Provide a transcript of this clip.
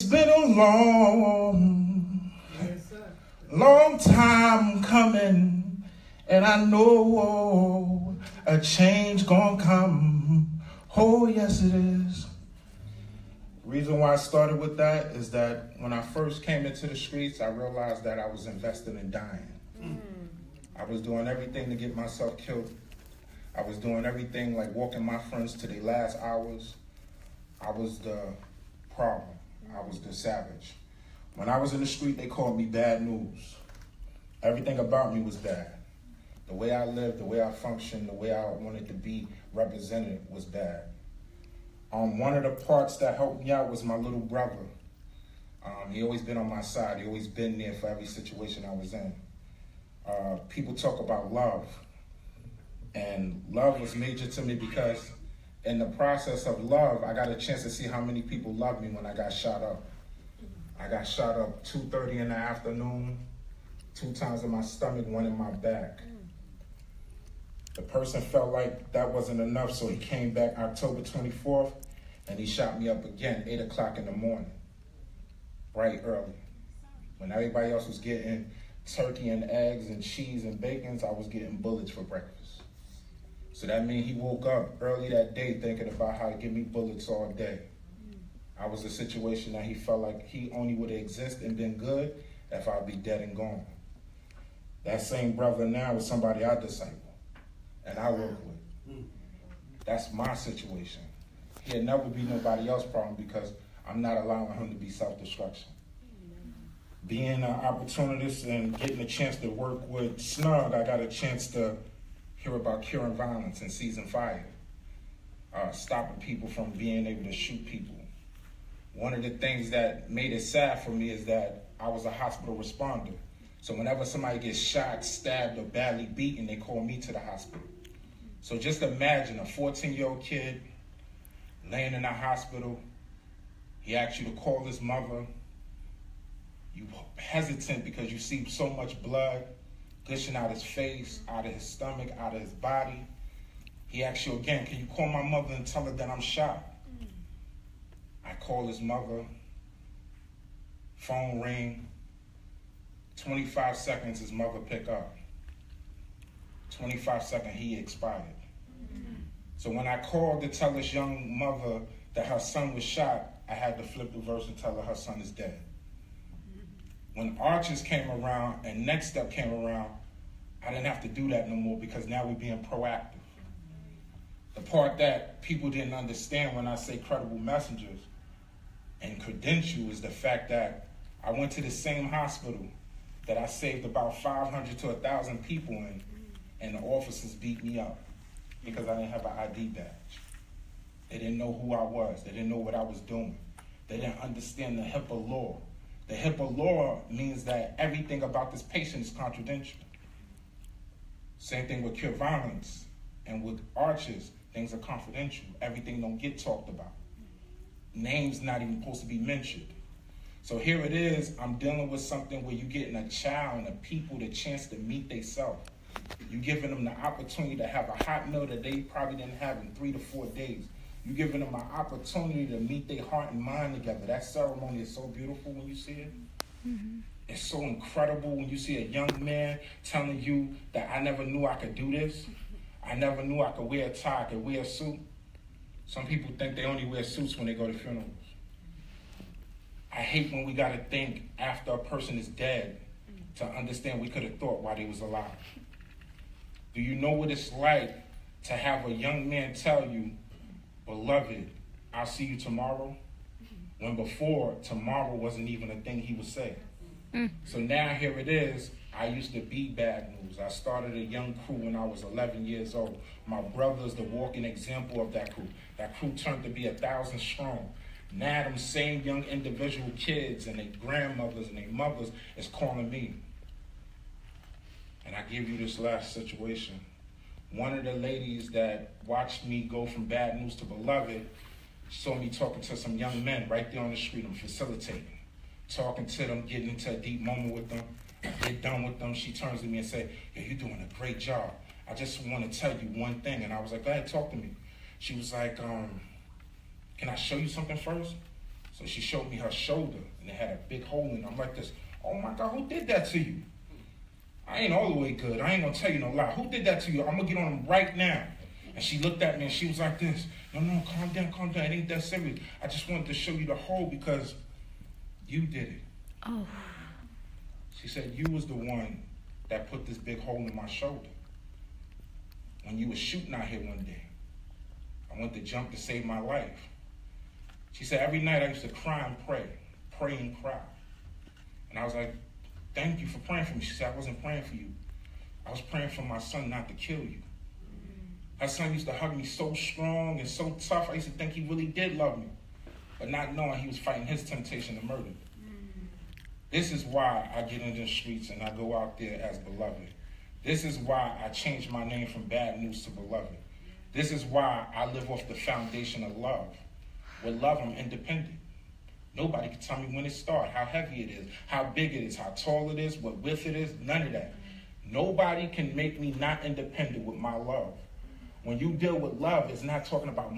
It's been a long time coming, and I know a change gonna come. Oh, yes, it is. Reason why I started with that is that when I first came into the streets, I realized that I was investing in dying. I was doing everything to get myself killed. I was doing everything like walking my friends to their last hours. I was the problem. I was the savage. When I was in the street, they called me bad news. Everything about me was bad. The way I lived, the way I functioned, the way I wanted to be represented was bad. One of the parts that helped me out was my little brother. He always been on my side. He always been there for every situation I was in. People talk about love. And love was major to me because in the process of love, I got a chance to see how many people loved me when I got shot up. I got shot up 2:30 in the afternoon, 2 times in my stomach, 1 in my back. The person felt like that wasn't enough, so he came back October 24th, and he shot me up again, 8 o'clock in the morning, bright early. When everybody else was getting turkey and eggs and cheese and bacons, I was getting bullets for breakfast. So that means he woke up early that day thinking about how to give me bullets all day. I was a situation that he felt like he only would have existed and been good if I'd be dead and gone. That same brother now is somebody I disciple and I work with. That's my situation. He'll never be nobody else's problem because I'm not allowing him to be self-destruction. Being an opportunist and getting a chance to work with Snug, I got a chance to hear about curing violence and seizing fire, stopping people from being able to shoot people. One of the things that made it sad for me is that I was a hospital responder. So whenever somebody gets shot, stabbed, or badly beaten, they call me to the hospital. So just imagine a 14-year-old kid laying in a hospital. He asks you to call his mother. You hesitant because you see so much blood gushing out his face, out of his stomach, out of his body. He asks you again, can you call my mother and tell her that I'm shot? I call his mother, phone ring, 25 seconds his mother pick up. 25 seconds he expired. So when I called to tell this young mother that her son was shot, I had to flip the verse and tell her son is dead. When Arches came around and Next Step came around, I didn't have to do that no more because now we're being proactive. The part that people didn't understand when I say credible messengers and credential is the fact that I went to the same hospital that I saved about 500 to 1,000 people in, and the officers beat me up because I didn't have an ID badge. They didn't know who I was. They didn't know what I was doing. They didn't understand the HIPAA law. The HIPAA law means that everything about this patient is confidential. Same thing with cure violence and with Arches, things are confidential. Everything don't get talked about. Names not even supposed to be mentioned. So here it is, I'm dealing with something where you're getting a child and a people the chance to meet themselves. You're giving them the opportunity to have a hot meal that they probably didn't have in 3 to 4 days. You're giving them an opportunity to meet their heart and mind together. That ceremony is so beautiful when you see it. It's so incredible when you see a young man telling you that I never knew I could do this. I never knew I could wear a tie, I could wear a suit. Some people think they only wear suits when they go to funerals. I hate when we gotta think after a person is dead to understand we could have thought while they was alive. Do you know what it's like to have a young man tell you, beloved, I'll see you tomorrow, when before tomorrow wasn't even a thing he would say. So now here it is, I used to be bad news. I started a young crew when I was 11 years old. My brother's the walking example of that crew. That crew turned to be 1,000 strong. Now them same young individual kids and their grandmothers and their mothers is calling me. And I give you this last situation. One of the ladies that watched me go from bad news to beloved saw me talking to some young men right there on the street. I'm facilitating, talking to them, getting into a deep moment with them. I get done with them. She turns to me and said, "Yo, you're doing a great job. I just want to tell you one thing." And I was like, "Go ahead, talk to me." She was like, "Can I show you something first?" So she showed me her shoulder, and it had a big hole in it. I'm like this, oh my God, who did that to you? I ain't all the way good. I ain't gonna tell you no lie. Who did that to you? I'm gonna get on him right now. And she looked at me and she was like this. No, calm down, calm down. It ain't that serious. I just wanted to show you the hole because you did it. Oh. She said, you was the one that put this big hole in my shoulder. When you was shooting out here one day, I went to jump to save my life. She said, every night I used to cry and pray and cry. And I was like, thank you for praying for me. She said, I wasn't praying for you. I was praying for my son not to kill you. Her son used to hug me so strong and so tough. I used to think he really did love me, but not knowing he was fighting his temptation to murder me. This is why I get in the streets and I go out there as beloved. This is why I changed my name from Bad News to Beloved. This is why I live off the foundation of love. With love, I'm independent. Nobody can tell me when it starts, how heavy it is, how big it is, how tall it is, what width it is, none of that. Nobody can make me not independent with my love. When you deal with love, it's not talking about